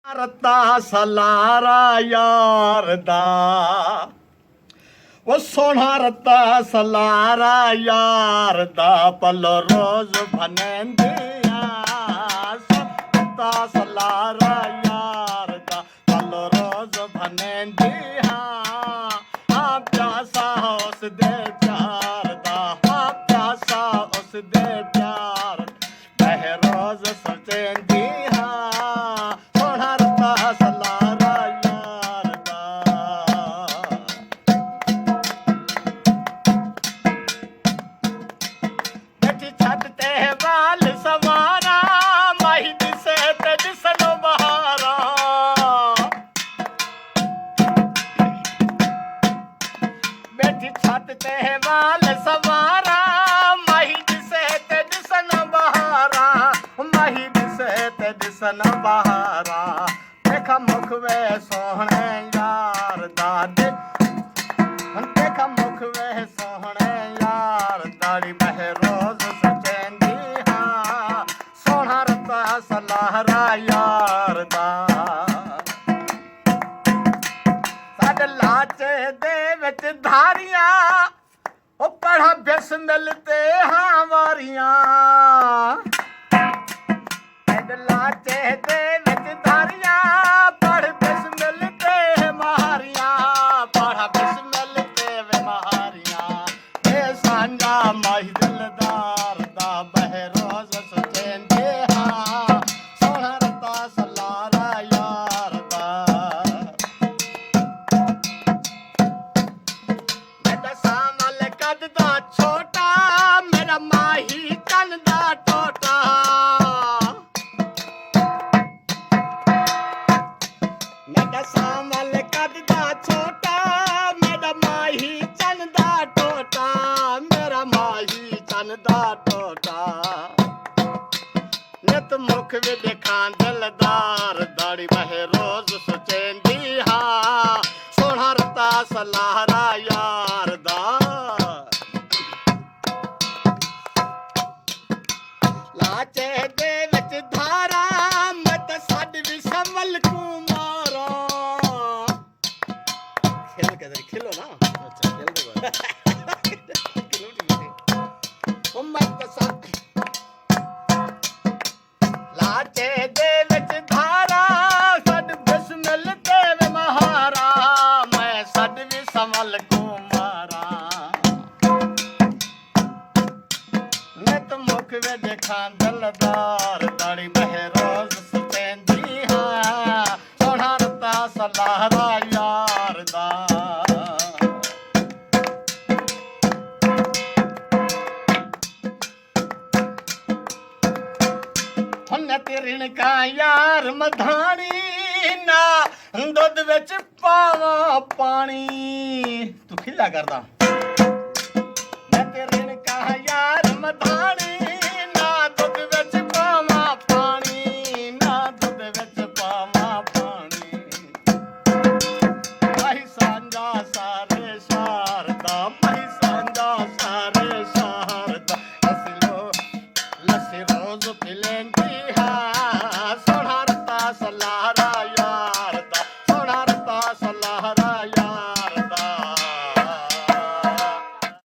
रता सलारा यार दा वो सोना रता सलारा यार दा पल रोज भनेंदिया रता सलारा यार दा पल रोज भनेंदिया प्यासा उस दे प्यार दा प्यासा उस दे प्यार बह रोज सोचेंदी छत ते वाल सवारा माही दिसे ते दिसन बहारा माही दिसे ते दिसन बहारा देखा मुख वे सोहणे यार दादे देखा मुख वे सोहणे यार दाड़ी बह रोज सचेंदी हाँ सोहना रता सलाहरा यार दा साडे लाचे दे विच धारियां ओ पढ़ा बिस मिलते हाँ वारियां लाचे दे विच धारियां पढ़ बिस मिलते महारियां पढ़ा बिस मिलते वे महारियां हे सांझा माही दिलदार दा बह रोज सचेंदे हाँ सोहना रता सलारा यार दा छोटा मेरा माही तन दा टोटा मेरा सामल कद दा छोटा मेरा माही तन दा टोटा मेरा माही तन दा टोटा नित मुख भी देखा दिलदार दाड़ी बह रोज सोचेंदी हाँ सोहना रता सलाहरा यार दा लाचे दे विच धारा मत साड भी संभल को मारा खेल के दर खेलो ना अच्छा खेल दे ओ मत साड लाचे दे विच धारा साड बस मिलते वे महारा मैं साड भी संभल को मारा नित मुख वे देखा दिलदार दाड़ी बह रोज सचेंदी हाँ सोहना रता सलाहरा यार दा हुन्ने तेरिन का यार मधानी ना दुध विच पावा पानी तू खिला करदा मैं तेरे